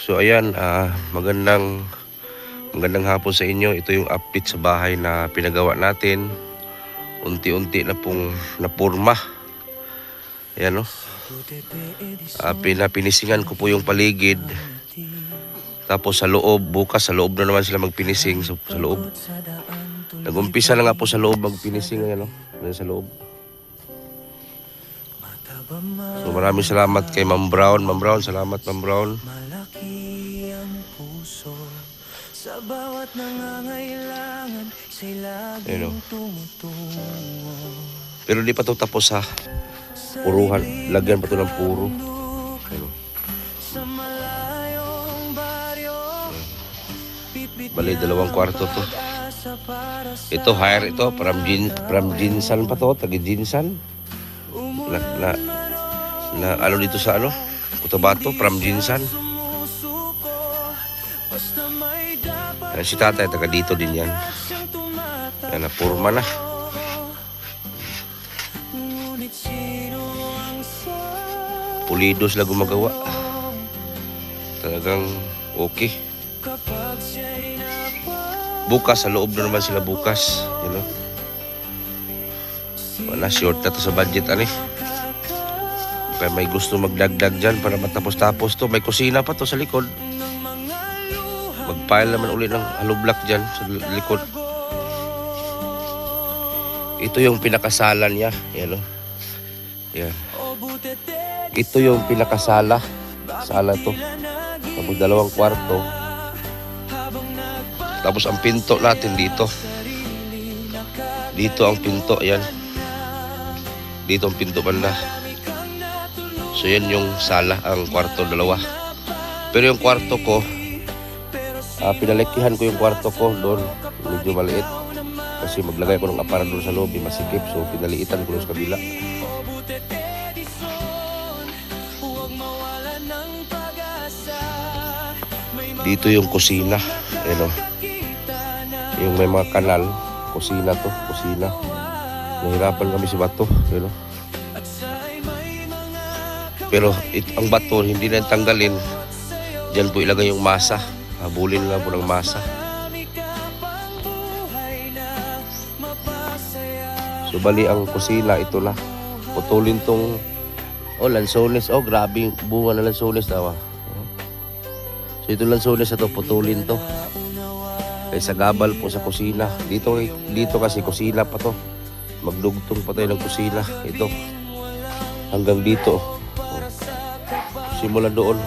So ayan, magandang hapon sa inyo. Ito yung update sa bahay na pinagawa natin. Unti-unti na pong napurma. Ayan o. Pinapinisingan ko po yung paligid. Tapos sa loob, bukas sa loob na naman sila magpinising. So, sa loob. Nag-umpisa na nga po sa loob magpinising. Ayan o. Ayan sa loob. So maraming salamat kay Ma'am Brown. Ma'am Brown, salamat Ma'am Brown. Sa bawat nangangailangan, sa'y laging tumutungo. Pero di pa ito tapos ha. Puruhan. Lagyan pa ito ng puro. Sa malayong baryo, Bali, 2 kwarto to. Ito, hire ito. From Jinsan pa to. Tagi Jinsan. Na ano dito sa ano? Cotabato, from Jinsan. Si tatay, taga dito din yan. Yan, napurma na. Pulidos lang gumagawa. Talagang okay. Bukas, sa loob na naman sila bukas. You know? Wala, short na to sa budget, ani. Kaya may gusto magdagdag dyan para matapos-tapos to. May kusina pa to sa likod. Mag-pile naman ulit ng hollow block dyan sa likod. Ito yung pinakasala niya. Yan o. Yan. Ito yung pinakasala. Sala to. Tapos 2 kwarto. Tapos ang pinto natin dito. Dito ang pinto. Yan. Dito ang pinto banda. So yan yung sala, ang kwarto 2. Pero yung kwarto ko, pinalikihan ko yung kwarto ko doon. Medyo maliit. Kasi maglagay ko ng aparador sa loob, masikip. So pinaliitan ko sa kabila. Dito yung kusina. Ayan o. Yung may mga kanal. Kusina to. Kusina. Nahirapan kami si bato. Ayan o. Pero ang bato hindi na tanggalin. Diyan po ilagay yung masa. Habulin lang po ng masa. So bali ang kusina ito na. Putulin tong lansones. Grabe yung bunga na lansones daw. So ito lansones na to, putulin to. Kaysa gabal po sa kusina. Dito kasi kusina pa to. Magdugtong pa tayo ng kusina. Ito. Hanggang dito. Simula doon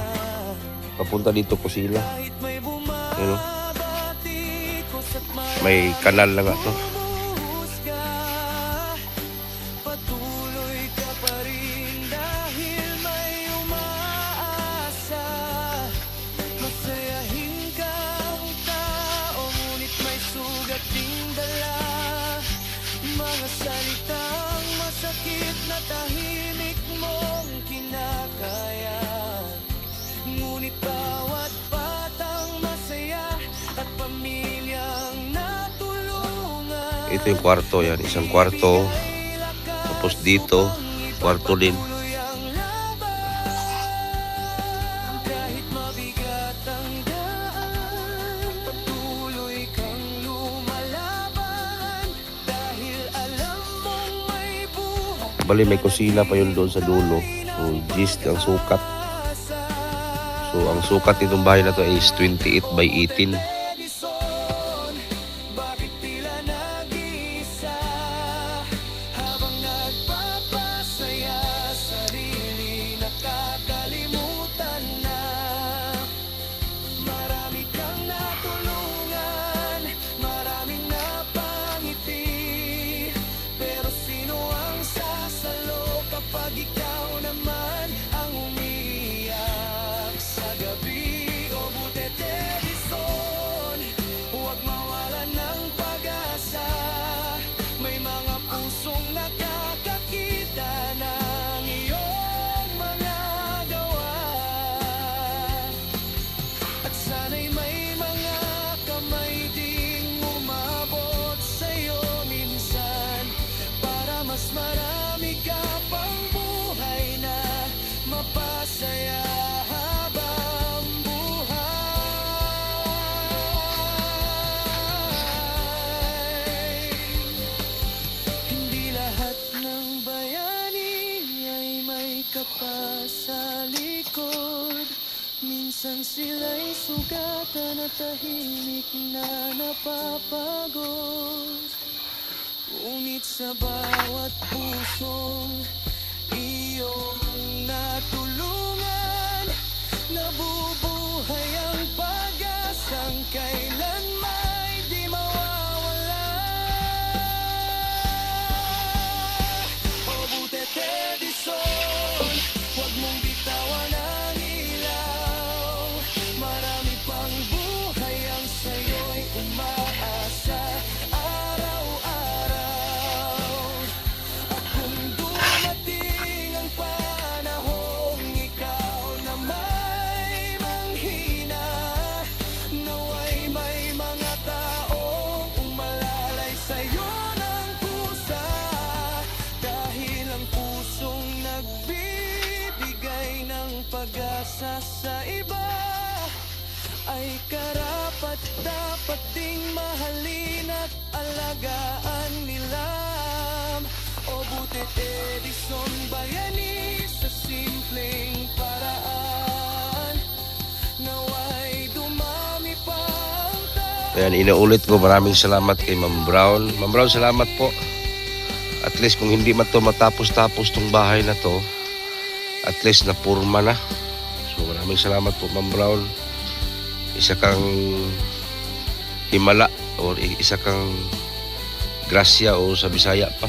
papunta dito kusina. You know? May kanal na nga to. Mga salitang masakit na tahimik mong kinakaya. Ngunit bawat batang masaya at pamilyang natulungan. Ito yung kwarto yan. Isang kwarto. Tapos dito, kwarto din. Kahit mabigat ang daan, patuloy kang lumalaban. Dahil alam mong may buhay. Bali may kusina pa yun doon sa dulo. So gist ang sukat. So ang sukat nitong bahay na to is 28 by 18. Bakit tila nag-iisa habang nagpapasaya, sarili nakakalimutan na. Marami kang natulungan, maraming napangiti. Pero sino ang sasalo kapag ikaw naman ang umiiyak sa gabi? O buti Edison, huwag mawalan ng pag-asa. May mga pusong nakakakita ng iyong mga gawa. At sana'y may mga kamay ding umabot sa'yo minsan, para mas marami ka pang buhay na mapasaya habang buhay. pa sa likod. Minsan sila'y sugatan at tahimik na napapagod. Ngunit sa bawat pusong iyong natulungan, nabubuhay ang pag-asang kailan may di mawawala. O butet Edison, huwag mong bitawan ang ilaw. Marami pang buhay ang sa'yo'y umaasa araw-araw. At kung dumating ang panahong ikaw na may manghina, naway may mga taong umalalay sa'yo ng pusa. Dahil ang pusong nagbibigay ng pag-asa sa iba ay karapat dapat ding mahalin at alagaan nila. O butit Edison, bayani sa simpleng paraan, naway dumami pa ang tao. Ayan, inaulit ko, maraming salamat kay Ma'am Brown. Ma'am Brown, salamat po. At least kung hindi man to matapos-tapos tong bahay na to, at least napurma na. So maraming salamat po, Ma'am Brown. Isa kang himala o isa kang grasya o sa Bisaya pa.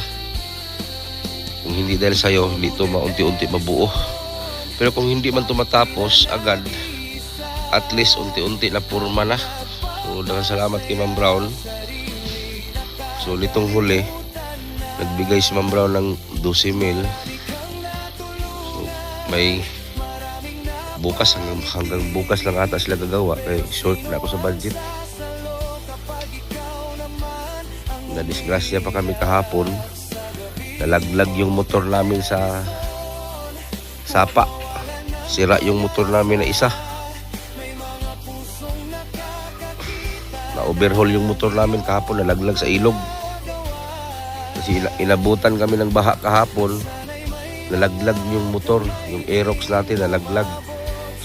Kung hindi dahil sa'yo, hindi ito maunti-unti mabuo. Pero kung hindi man ito matapos agad, at least unti-unti na purma na. So daghang salamat kay Ma'am Brown. So nitong huli, nagbigay si Ma'am Brown ng 12,000. So may bukas hanggang bukas lang ata sila gagawa kaya short na ako sa budget. Nadisgrasya pa kami kahapon, nalaglag yung motor namin sa sapa, sira yung motor namin na isa, na overhaul yung motor namin kahapon, nalaglag sa ilog kasi inabutan kami ng baha kahapon, nalaglag yung motor, yung Aerox natin nalaglag.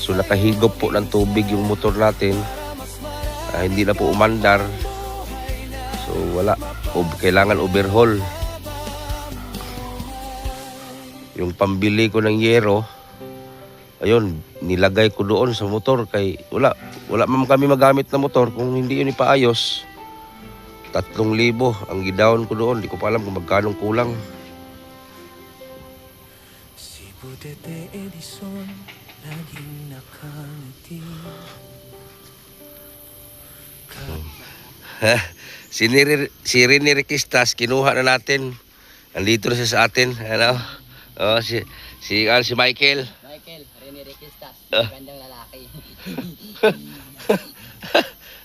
So nakahigop po ng tubig yung motor natin, hindi na po umandar. So wala, kailangan overhaul. Yung pambili ko ng yero, ayun, nilagay ko doon sa motor kay wala man kami magamit na motor kung hindi yun ipaayos. 3,000 ang gidown ko doon, di ko pa alam kung magkanong kulang. Si Budete Edison, laging nakangiti. Si Rene Requistas, kinuha na natin. Andito na siya sa atin. Ano? Oh, si Michael. Michael, Rene Requistas, magandang lalaki.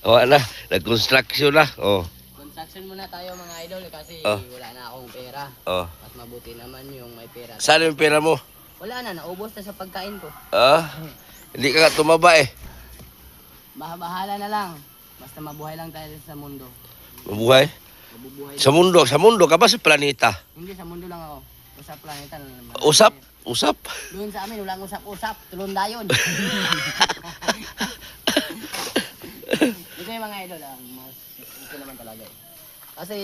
Oh, na, nag-construction na. Oh. Construction muna tayo mga idol kasi Oh. wala na akong pera. Oh. Mas mabuti naman yung may pera. Saan yung pera mo? Wala na, naubos na sa pagkain ko. Ah, hindi ka nga tumaba eh. Bahala na lang. Basta mabuhay lang tayo sa mundo. Mabuhay? Mabubuhay. Sa mundo ka ba sa planeta? Hindi, sa mundo lang ako. Sa planeta na naman. Usap. Doon sa amin, walang usap-usap. Tulon dayon. Ito yung mga idol, mas ito naman talaga eh. Kasi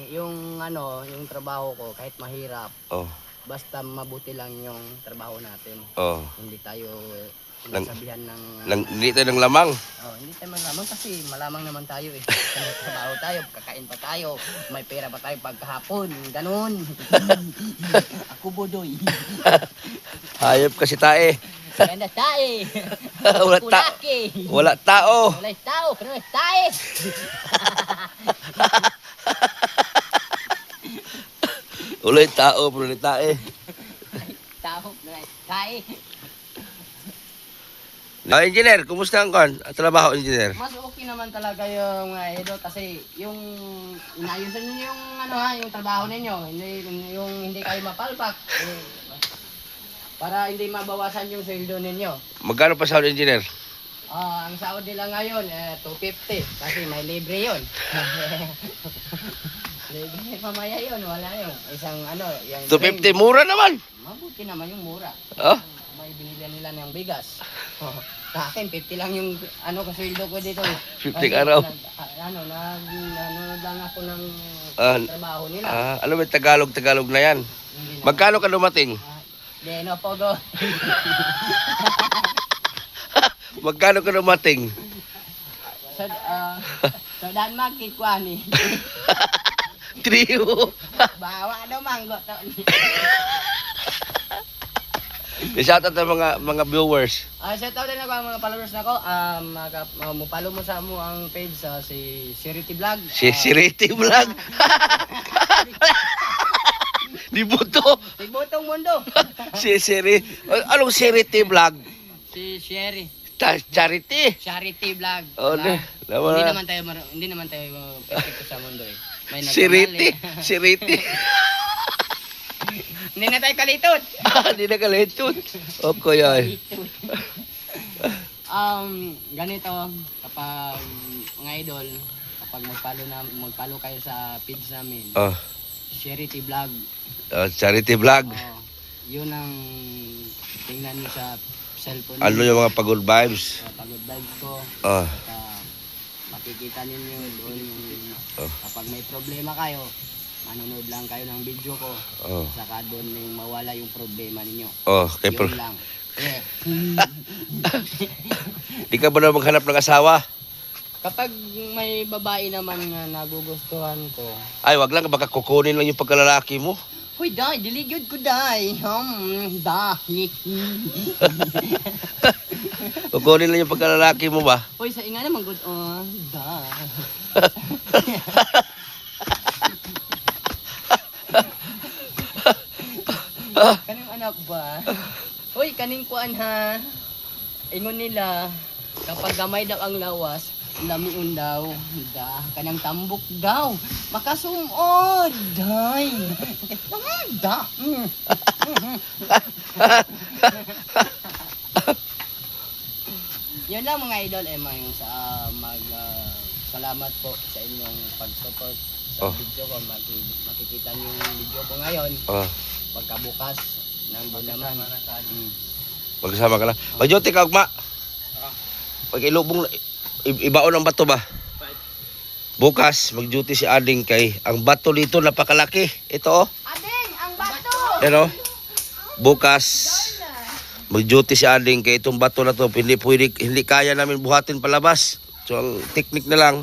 yung yung trabaho ko, kahit mahirap, Oh. basta mabuti lang yung trabaho natin. Oh. Hindi tayo Lang- nasabihan ng... Hindi tayo ng lamang. hindi tayo malamang kasi malamang naman tayo eh. May trabaho tayo, kakain pa tayo, may pera pa tayo pagkahapon, ganun. Ako bodoy. Hayop kasi tae. Ganda tae. Wala Kulaki. Wala tao. Wala tao, pero tae. Wala tao, pero wala tae. Tao, tae. Engineer, kumusta ang trabaho, engineer? Mas okay naman talaga yung idol kasi yung inayusan niyo yung yung trabaho ninyo, hindi kayo mapalpak. Para hindi mabawasan yung sweldo ninyo. Magkano pa sahod, engineer? Ang sahod nila ngayon 250 kasi may libre 'yon. Libre, mamaya yun, wala yun. Isang ano, yung 250, mura naman. mabuti naman yung mura. Oh, May binili nila ng bigas. Sa akin, 50 lang yung ano kasweldo ko dito. 50 Kasi araw. Nanonood lang ako ng Ah, trabaho nila. alam mo, Tagalog na yan. Hindi na. Magkano ka dumating? Di, no, pogo. Magkano ka dumating? So, Denmark, kikwani. Trio. Bawa daw manggo. Shoutout sa mga viewers. Shout out din ako ang mga followers na ko. Mupalo mo sa mo ang page sa si Sirity Vlog. Si Riti Vlog. Di buto. Tigbutong mundo. Si Siri. Anong si Riti Vlog? Si Sherry. Charity. Charity Vlog. Oh, Diba? naman. Hindi naman tayo perfecto sa mundo eh. May Si Riti. nagkamali. Si Riti. Hindi na tayo kalitot. Hindi na kalitod. O kuya. Ganito kapag mga idol, kapag magpalo kayo sa page namin, Oh, Charity Vlog. Charity Vlog. Yun ang tingnan niyo sa cellphone Ano niyo. yung mga pagod vibes? Pagod vibes ko. Oh, At makikita ninyo doon Oh. kapag may problema kayo, manonood lang kayo ng video ko. oh, Saka doon yung mawala yung problema ninyo. oh. Kay Yun lang. Di ka ba na maghanap ng asawa? Kapag may babae naman nga nagugustuhan ko, Ay, wag lang. Baka kukunin lang yung pagkalalaki mo. Hoy, day, diligod ko, day. Dahi. Kukunin lang yung pagkalalaki mo ba? Hoy, sa inga naman, good. Da. Kaning anak ba? Hoy, kaning kuan ha. Ingon nila, kapag gamay daw ang lawas, lamiun daw. Da, kanang tambok daw. Makasumod. Day. Da. Yun lang mga idol, yung sa salamat po sa inyong pag-support sa Oh. video ko. Makikita niyo yung video ko ngayon. Oh, Pagkabukas, nandun naman. magkasama ka na. Magjote ka, ugma. Pag ilubong, ibaon ang bato ba? Bukas, mag-duty si Ading kay ang bato dito napakalaki. Ito oh. Ading, ang bato! Ano? Bukas, mag-duty si Ading kay itong bato na to. Hindi kaya namin buhatin palabas. So ang technique na lang,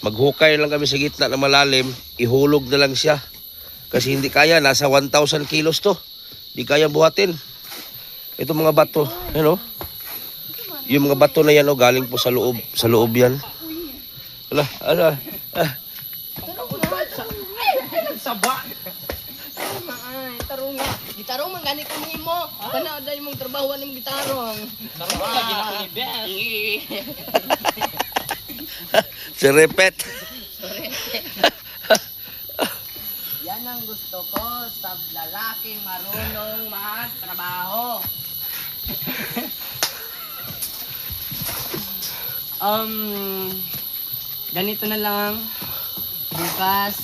maghukay lang kami sa gitna na malalim, ihulog na lang siya. Kasi hindi kaya, nasa 1,000 kilos to. Hindi kaya buhatin. Itong mga bato, ano? Yung mga bato na yan, oh, galing po sa loob yan. Ala. Saba! Ay, tarong nga. Gitarong man ganit ko nimo. Kana day mong trabaho ning gitarong. Tarong ka ginako ni Beth. Si Repet. Yan ang gusto ko sa lalaking marunong magtrabaho. Ganito na lang. Bukas,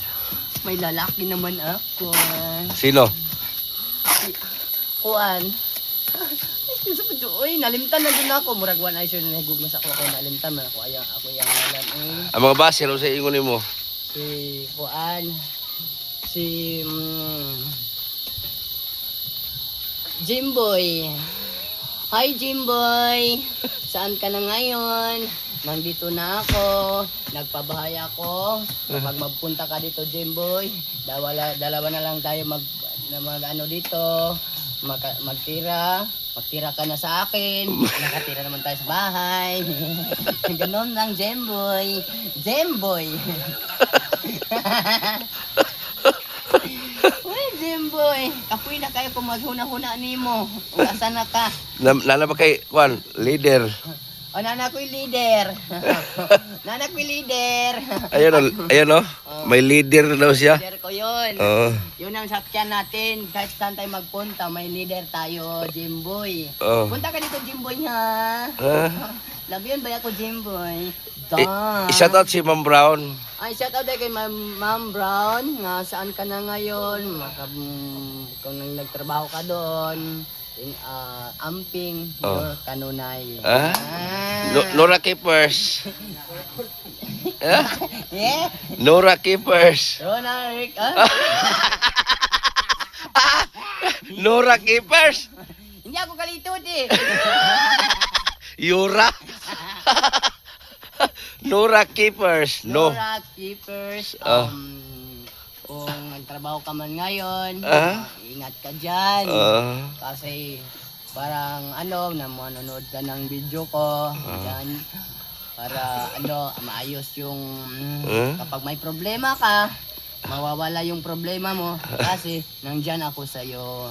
may lalaki naman ako. Sino? Kuan. Uy, nalimtan na din ako. Muragwan ay siya nagugmas ako. Nalimtan man ako. Ako yung ngalan. Ang mga base, ano sa ingon mo? Si Kuan. Si Jimboy. Hi Jimboy. Saan ka na ngayon? Nandito na ako. Nagpabahay ako. Kapag magpunta ka dito Jimboy, dalawa na lang tayo mag ano dito. Magtira. Magtira ka na sa akin. Nakatira naman tayo sa bahay. Ganon lang Jimboy. Jimboy. Uy, Jimboy. Kapoy na kayo kung maghuna-huna nimo. Asa na ka? Nana ba kay, Juan, leader? O, nana ko'y leader. Nana ko'y leader. Ayun oh. May leader na daw siya. Leader ko yun. Oo. Yun ang sakyan natin. Kahit saan tayo magpunta, may leader tayo, Jimboy. Oh. Punta ka dito, Jimboy, ha? Ah. Love yun ba ako, Jimboy? I-shout out si Ma'am Brown. Ay, shout out kay Ma'am Brown. Nga, saan ka na ngayon? Kung nagtrabaho ka doon. Amping, your kanunay. Nora Keepers. Yeah? Nora Keepers. Rona, Rick, Nora Keepers. Hindi ako kalitot eh. Yura. Nora Keepers. No. Nora Keepers. Kung nagtrabaho ka man ngayon, ingat ka dyan. Kasi parang manonood ka ng video ko. Dyan. Para maayos yung kapag may problema ka, mawawala yung problema mo kasi nandyan ako sa'yo.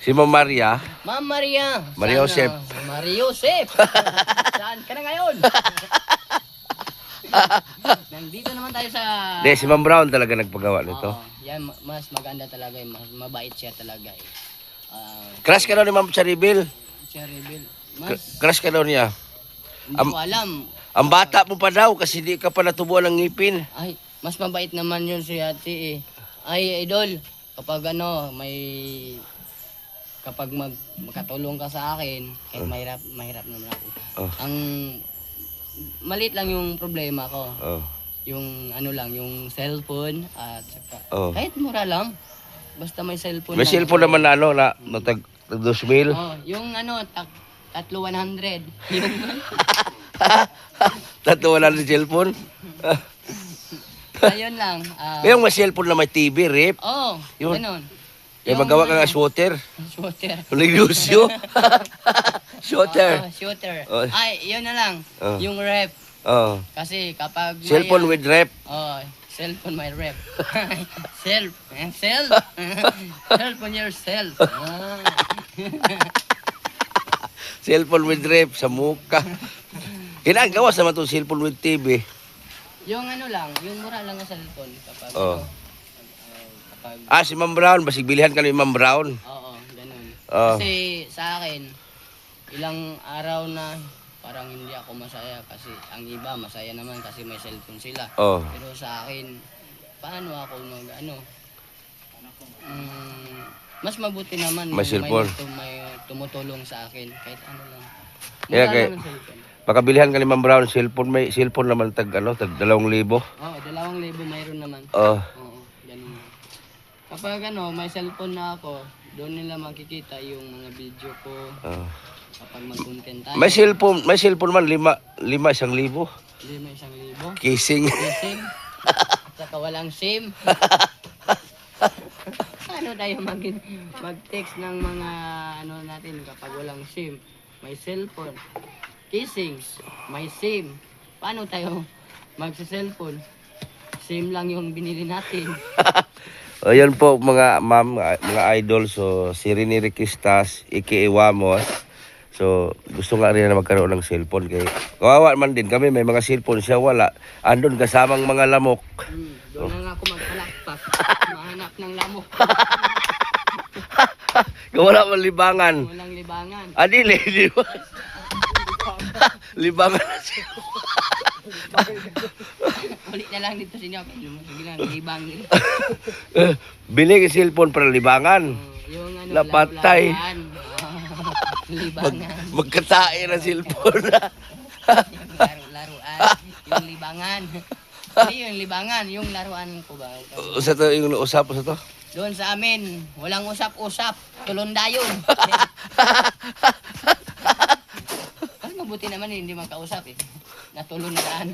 Si Ma'am Maria. Ma'am Maria. Maria Josep. Maria Josep. Saan ka na ngayon? Nandito naman tayo sa... Hindi, si Ma'am Brown talaga nagpagawa nito. Yan, mas maganda talaga. Mas mabait siya talaga. Crush ka daw ni Ma'am Charibel. Cherryville. Crush ka daw niya. Hindi ko alam. Ang bata mo pa daw kasi di ka pa natubuan ng ngipin. Ay, mas mabait naman yun si ate eh. Ay, idol, kapag kapag makatulong ka sa akin, kahit mahirap naman ako. Ang maliit lang yung problema ko. Yung yung cellphone at saka, kahit mura lang. Basta may cellphone. May lang. cellphone naman na tag 2,000. Yung 3,100. Yung Tatuwa na ng cellphone. ayun lang. Yung may cellphone na may TV, rip. Yun. Yun. Ganun. Eh, magawa ka nga shooter. Shooter. Negosyo. Shooter. Shooter. Oh. Ay, yun na lang. Yung rep. Kasi kapag may, Cellphone with rep. cellphone my rep. Self on yourself. Cellphone with rep sa muka. Ginagawa sa itong cellphone with TV. Yung yung mura lang na cellphone kapag Si Ma'am Brown, basig bilihan ka ni Ma'am Brown. ganun. Kasi sa akin, ilang araw na parang hindi ako masaya kasi ang iba masaya naman kasi may cellphone sila. Pero sa akin, paano ako mas mabuti naman May cellphone. may tumutulong sa akin kahit ano lang. Yeah, Mura kay lang ang cellphone. Pagkabilihan ka ni Ma'am Brown, cellphone naman tag 2,000. 2,000 mayroon naman. Oo, ganun. Kapag may cellphone na ako, doon nila makikita yung mga video ko. Kapag mag-content tayo. May cellphone man 5,000. 1,000. Kissing. Kissing. Saka walang SIM. Paano tayo mag-text ng mga natin kapag walang SIM? May cellphone. Kissing. May SIM. Paano tayo magsa-cellphone? SIM lang yung binili natin. Ayan po mga ma'am, mga idol. So si Rene Requistas, Iki Iwamos. So gusto nga rin na magkaroon ng cellphone. Kaya kawawa man din kami, may mga cellphone siya wala. Andun kasamang mga lamok. Doon na nga ako magpalakpak. Mahanap ng lamok. Wala man libangan. Walang libangan. Adili, di ba? Libangan na siya. Ulit na lang dito sa inyo. Sige lang, libang nila. Bili yung cellphone para libangan. Yung Napatay. Libangan. Magkatae na cellphone. Yung laruan. Yung libangan. Hindi yung libangan. Yung laruan ko ba? Usa to yung usap sa to? Doon sa amin, walang usap-usap. Tulundayon. Mabuti naman hindi magkausap eh. Natulundaan.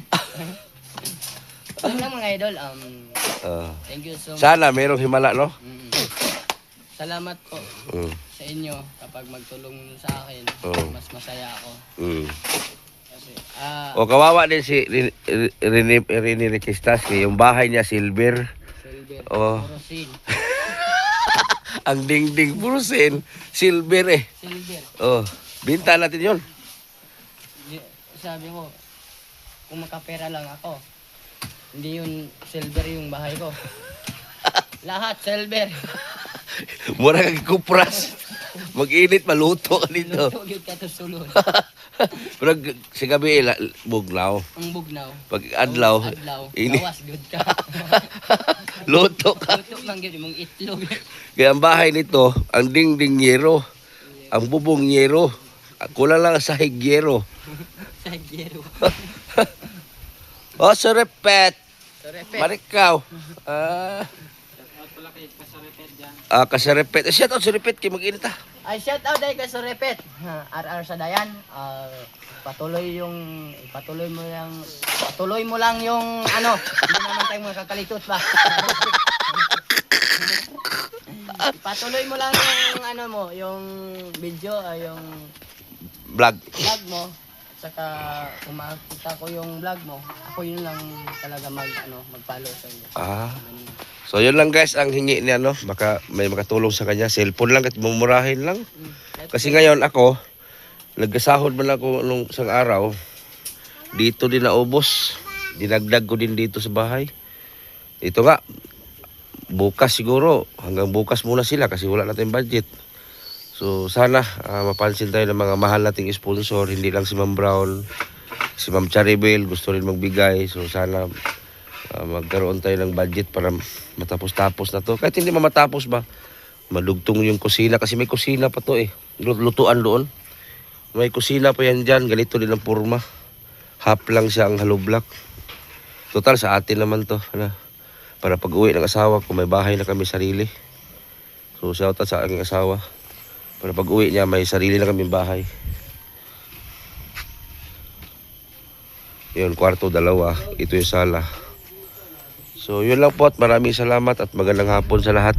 Yun lang mga idol. Thank you so much. Sana merong himala, no? Salamat po sa inyo kapag magtulong sa akin. Mas masaya ako. Kasi, kawawa din si Rene Requistas. Yung bahay niya, silver. Silver. Porosin. Ang dingding porosin. Silver eh. Silver. Binta natin yun. Sabi ko, kung makapera lang ako, hindi yun silver yung bahay ko. Lahat silver. Mura kang kupras. Mag-init, maluto ka dito. Luto gyud ka to sulod. Pero sa gabi, buglaw. Ang bugnaw. Pag adlaw, Adlaw. ini. Gawas gyud ka. Luto ka. Luto man gyud imong itlog. Kaya ang bahay nito, ang dingding yero. Ang bubong yero. Kulang lang sa higyero. Sa gero. Oh, surepet. So repet. Marikaw. Kasarepet. Shout out surepet kay mag-init ah. Ay, shout out dahil kay Sorepet. RR sa Dayan. Patuloy mo lang yung ano, hindi naman tayo makakalitot ba? Patuloy mo lang yung ano mo, yung video, yung Vlog. vlog mo. At saka kung makita ko yung vlog mo, ako yun lang talaga mag-follow sa iyo. So yun lang guys ang hingi niya no. Baka may makatulong sa kanya. Cellphone lang at mumurahin lang. Kasi ngayon ako, nagkasahod man ako nung isang araw. Dito din naubos. Dinagdag ko din dito sa bahay. Ito nga, bukas siguro. Hanggang bukas muna sila kasi wala natin budget. So sana mapansin tayo ng mga mahal nating sponsor. Hindi lang si Ma'am Brown, si Ma'am Charibel gusto rin magbigay. So sana magkaroon tayo ng budget para matapos-tapos na to. Kahit hindi matapos ba, madugtong yung kusina. Kasi may kusina pa to eh. Lutuan doon. May kusina pa yan dyan. Ganito din ang purma. Half lang siya ang hollow block. Total sa atin naman to. Ano? Para pag uwi ng asawa ko, may bahay na kami sarili. So shout out sa aking asawa. Para pag uwi niya, may sarili na kami bahay. Yun, kwarto, dalawa. Ito yung sala. So yun lang po at maraming salamat at magandang hapon sa lahat.